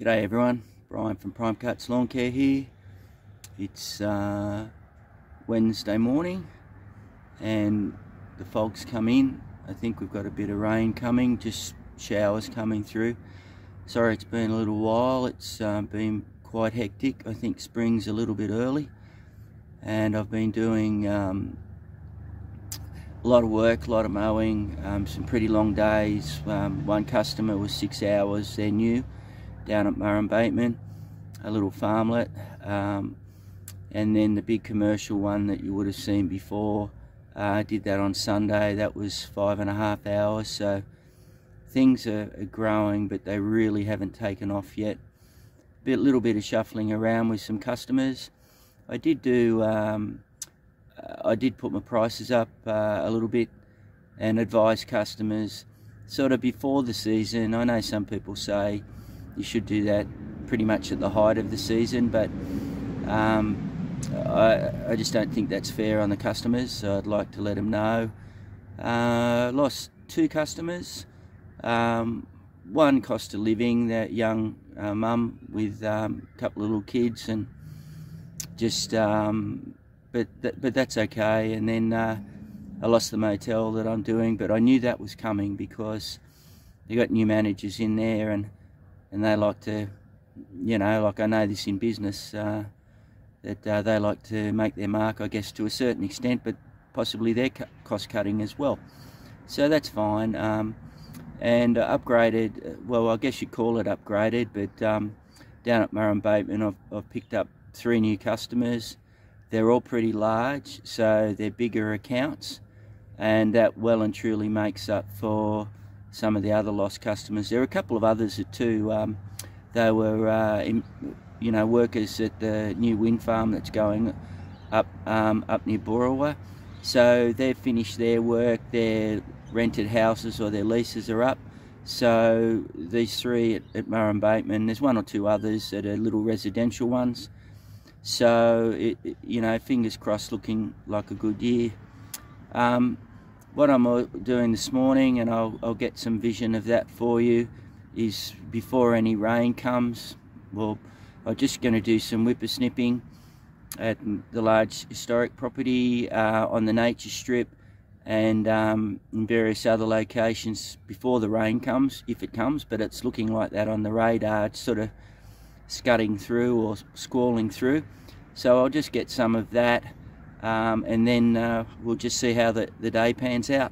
G'day everyone, Brian from Prime Cuts Lawn Care here. It's Wednesday morning and the fog's come in. I think we've got a bit of rain coming, just showers coming through. Sorry it's been a little while, it's been quite hectic. I think spring's a little bit early and I've been doing a lot of work, a lot of mowing, some pretty long days. One customer was 6 hours, they're new, down at Murray Bateman, a little farmlet, and then the big commercial one that you would have seen before, I did that on Sunday. That was 5.5 hours. So things are growing, but they really haven't taken off yet. Little bit of shuffling around with some customers. I did do I did put my prices up a little bit and advise customers sort of before the season. I know some people say you should do that pretty much at the height of the season, but I just don't think that's fair on the customers, so I'd like to let them know. Lost 2 customers. One cost of living, that young mum with a couple of little kids, and just but that's okay. And then I lost the motel that I'm doing, but I knew that was coming because they got new managers in there, and they like to, you know, like I know this in business, that they like to make their mark, I guess, to a certain extent, but possibly they're cost cutting as well. So that's fine. And upgraded, well, I guess you'd call it upgraded, but down at Murray Bateman I've picked up 3 new customers. They're all pretty large, so they're bigger accounts, and that well and truly makes up for some of the other lost customers. There are a couple of others too. They were you know, workers at the new wind farm that's going up near Borawa. So they've finished their work, their rented houses or their leases are up. So these 3 at Murray Bateman, there's 1 or 2 others that are little residential ones. So you know, fingers crossed, looking like a good year. What I'm doing this morning, and I'll get some vision of that for you, is before any rain comes, well, I'm just going to do some whipper snipping at the large historic property, on the nature strip, and in various other locations before the rain comes, if it comes. But it's looking like that on the radar. It's sort of scudding through or squalling through. So I'll just get some of that, and then we'll just see how the day pans out.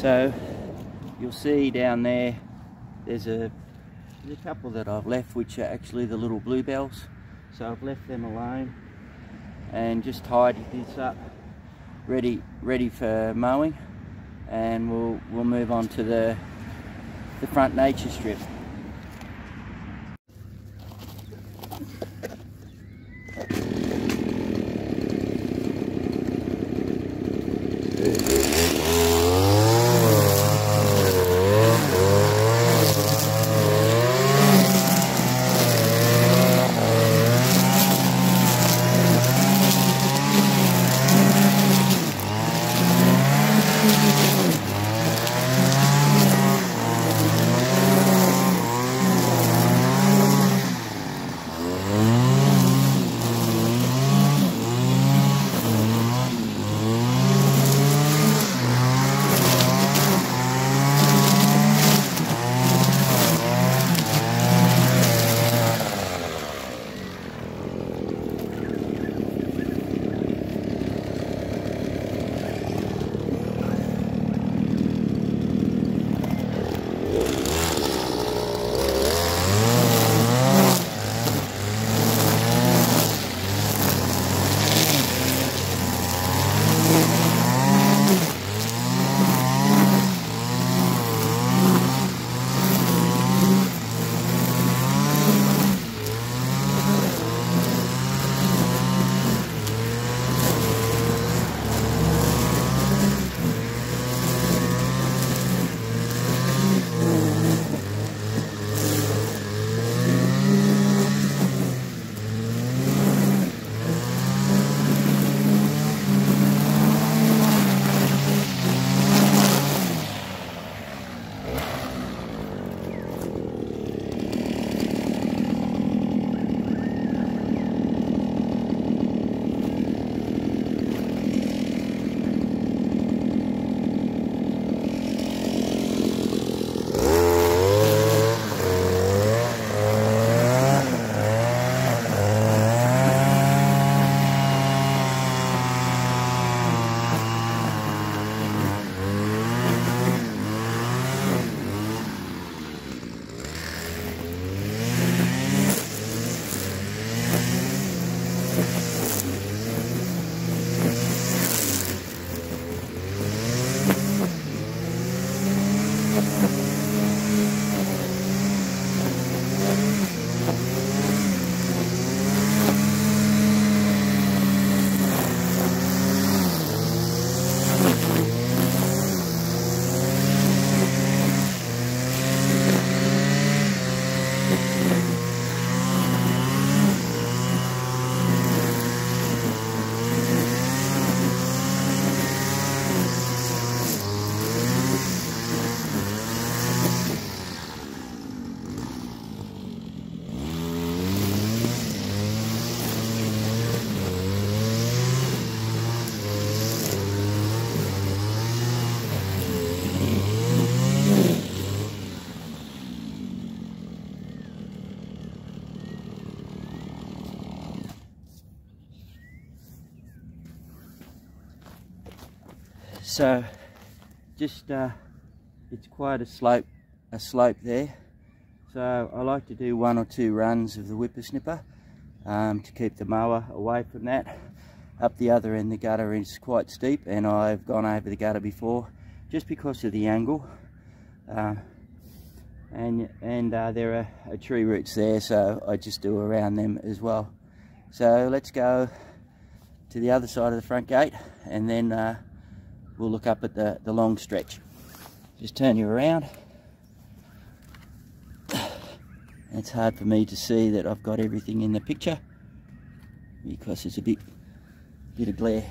So you'll see down there, there's a couple that I've left, which are actually the little bluebells. So I've left them alone and just tidied this up, ready for mowing, and we'll move on to the front nature strip. So just it's quite a slope there, so I like to do 1 or 2 runs of the Whippa Snippa to keep the mower away from that. Up the other end, the gutter is quite steep, and I've gone over the gutter before just because of the angle, and there are tree roots there, so I just do around them as well. So let's go to the other side of the front gate, and then we'll look up at the long stretch. Just turn you around. It's hard for me to see that I've got everything in the picture because there's a bit of glare.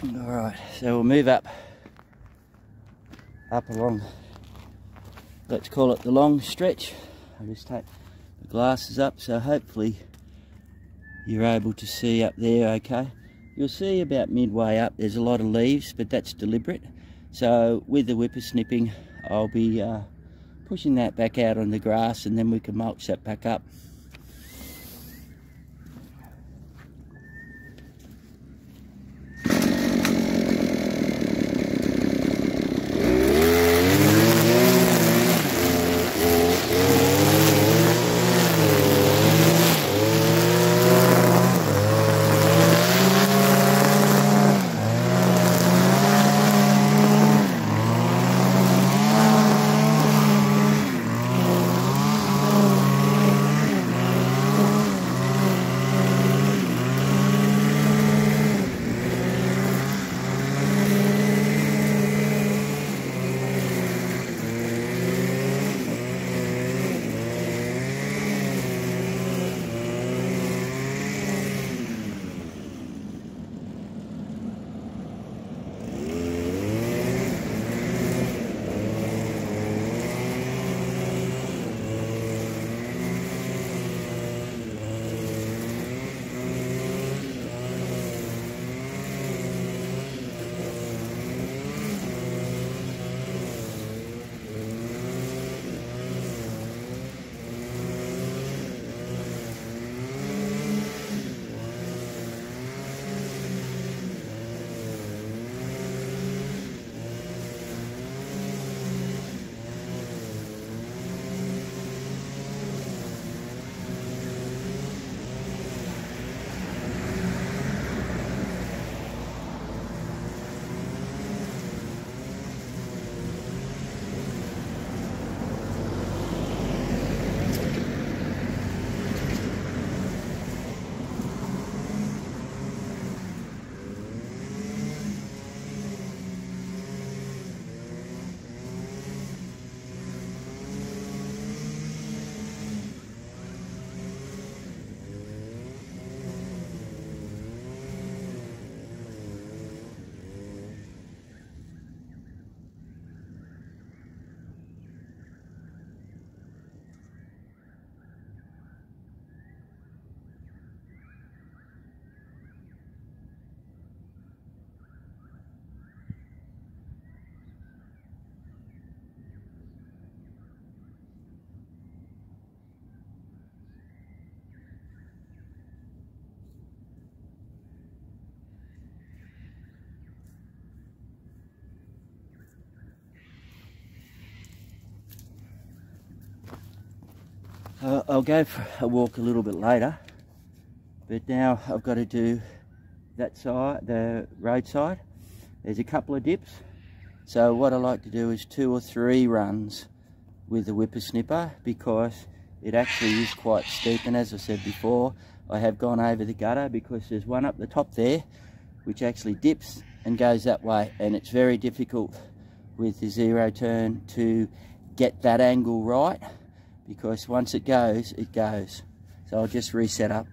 Alright, so we'll move up along, let's call it the long stretch. I'll just take the glasses up so hopefully you're able to see up there okay. You'll see about midway up there's a lot of leaves, but that's deliberate. So with the whipper snipping I'll be pushing that back out on the grass, and then we can mulch that back up. I'll go for a walk a little bit later, but now I've got to do that side, the roadside. There's a couple of dips, so what I like to do is 2 or 3 runs with the whipper snipper, because it actually is quite steep, and as I said before, I have gone over the gutter because there's one up the top there which actually dips and goes that way, and it's very difficult with the zero turn to get that angle right, because once it goes, it goes. So I'll just reset up.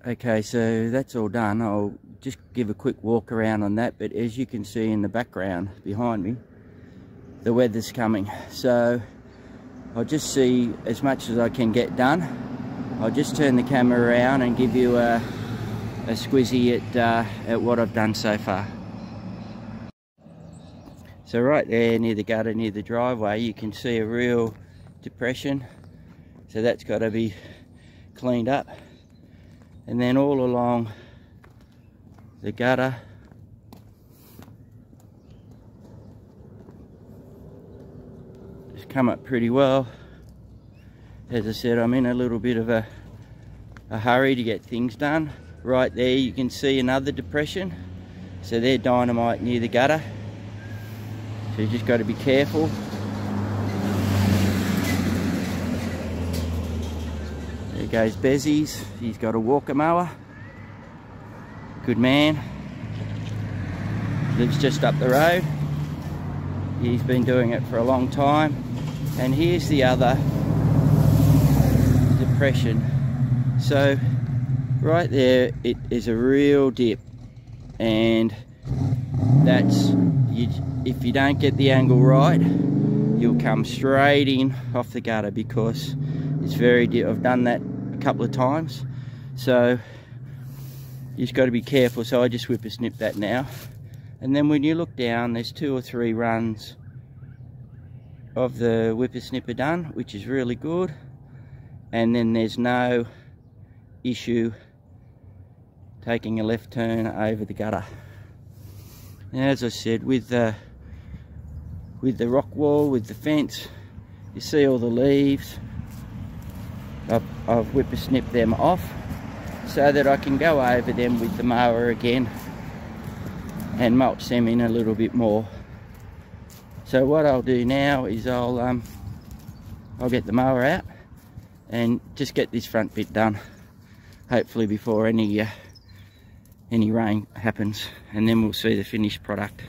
Okay, so that's all done. I'll just give a quick walk around on that, but as you can see in the background behind me, the weather's coming, so I'll just see as much as I can get done. I'll just turn the camera around and give you a squizzy at what I've done so far. So right there near the gutter, near the driveway, you can see a real depression, so that's got to be cleaned up. And then all along the gutter, it's come up pretty well. As I said, I'm in a little bit of a hurry to get things done. Right there you can see another depression, so they're dynamite near the gutter, so you just got to be careful. There goes Bezzy's, he's got a walker mower, good man, lives just up the road, he's been doing it for a long time. And here's the other depression, so right there it is a real dip, and that's, if you don't get the angle right, you'll come straight in off the gutter, because it's very deep. I've done that a couple of times, so you just got to be careful. So I just whipper snip that now, and then when you look down, there's 2 or 3 runs of the whipper snipper done, which is really good, and then there's no issue taking a left turn over the gutter. And as I said, with the rock wall, with the fence, you see all the leaves. I've whipper snipped them off so that I can go over them with the mower again and mulch them in a little bit more. So what I'll do now is I'll get the mower out and just get this front bit done, hopefully before any rain happens, and then we'll see the finished product.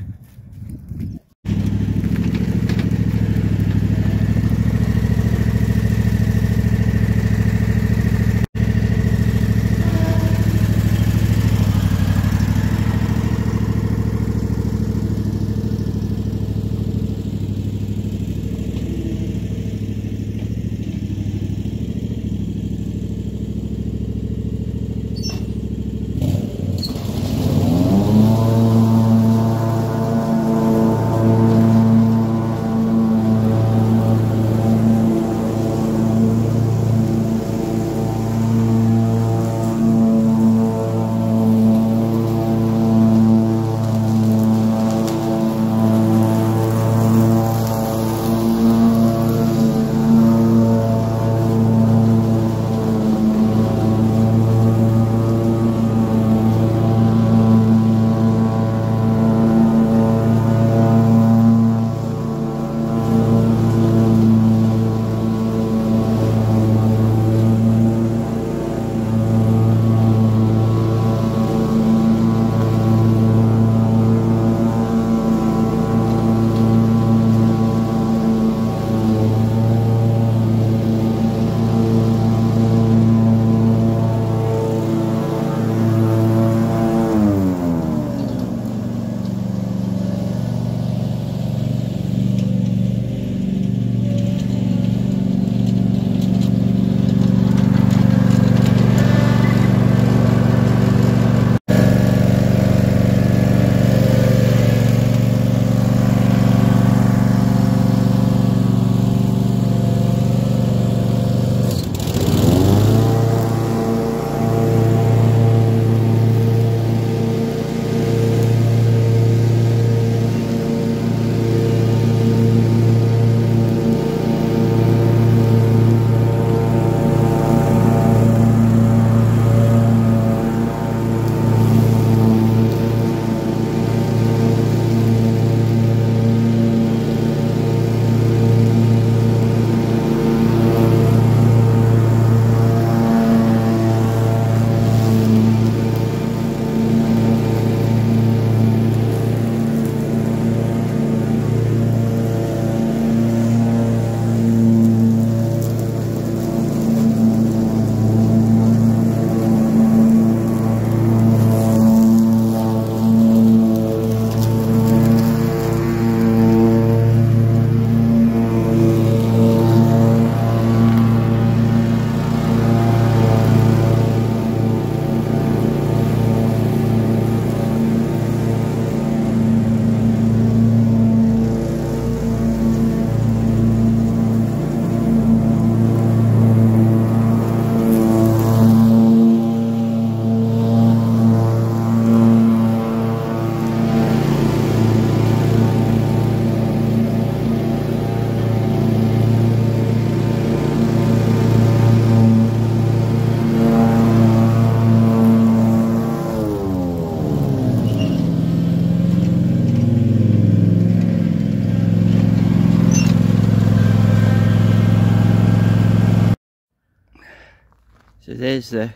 there's the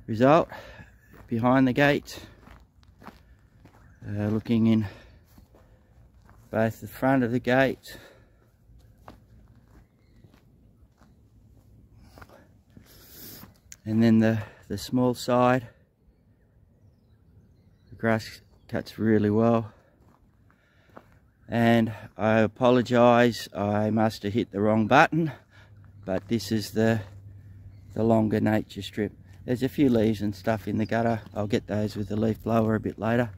result behind the gate, looking in both the front of the gate and then the small side. The grass cuts really well, and I apologise, I must have hit the wrong button, but this is the longer nature strip. There's a few leaves and stuff in the gutter. I'll get those with the leaf blower a bit later,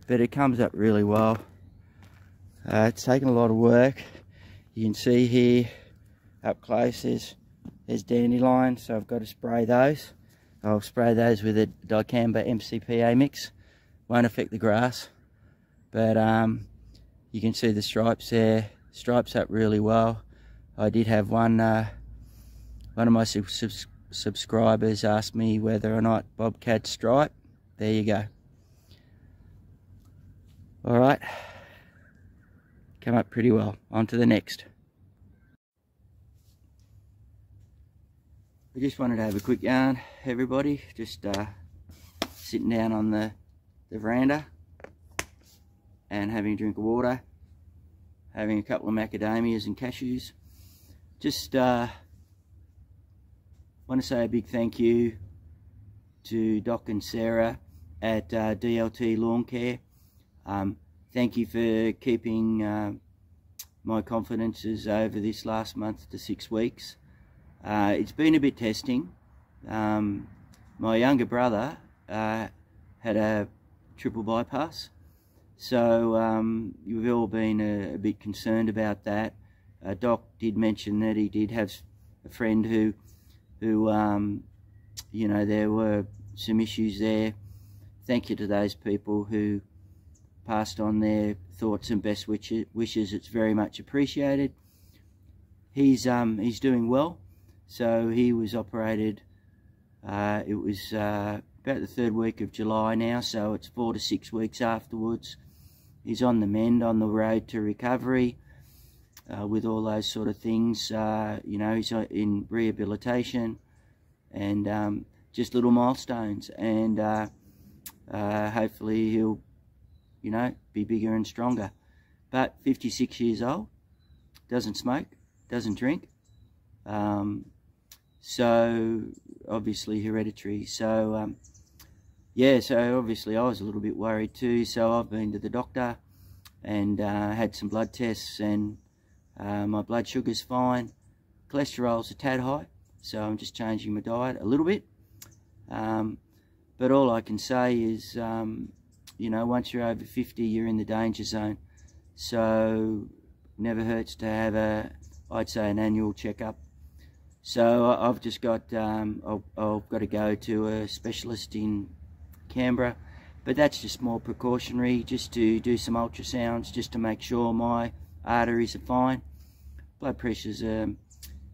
but it comes up really well. It's taken a lot of work. You can see here up close there's dandelions, so I've got to spray those. I'll spray those with a dicamba MCPA mix. Won't affect the grass, but you can see the stripes there. Stripes up really well. I did have one of my subscribers asked me whether or not bobcat stripe. There you go. All right, come up pretty well. On to the next. I just wanted to have a quick yarn, everybody. Just sitting down on the veranda and having a drink of water, having a couple of macadamias and cashews. Just want to say a big thank you to Doc and Sarah at DLT Lawn Care. Thank you for keeping my confidences over this last month to 6 weeks. It's been a bit testing. My younger brother had a triple bypass, so you've all been a bit concerned about that. Doc did mention that he did have a friend who you know, there were some issues there. Thank you to those people who passed on their thoughts and best wishes. It's very much appreciated. He's doing well. So he was operated, it was about the 3rd week of July now, so it's 4 to 6 weeks afterwards. He's on the mend, on the road to recovery, with all those sort of things. You know, he's in rehabilitation, and just little milestones, and hopefully he'll, you know, be bigger and stronger. But 56 years old, doesn't smoke, doesn't drink, so obviously hereditary. So yeah, so obviously I was a little bit worried too, so I've been to the doctor and had some blood tests, and my blood sugar's fine, cholesterol's a tad high, so I'm just changing my diet a little bit. But all I can say is, you know, once you're over 50, you're in the danger zone, so never hurts to have I'd say an annual checkup. So I've just got, I've got to go to a specialist in Canberra, but that's just more precautionary, just to do some ultrasounds, just to make sure my arteries are fine. Blood pressure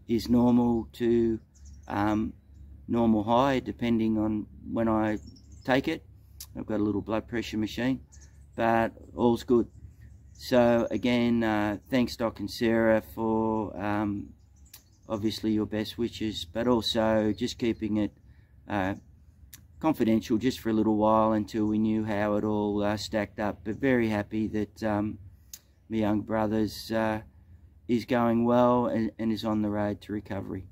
is normal to normal high, depending on when I take it. I've got a little blood pressure machine, but all's good. So again, thanks Doc and Sarah for obviously your best wishes, but also just keeping it confidential just for a little while until we knew how it all stacked up. But very happy that my young brother's is going well and is on the road to recovery.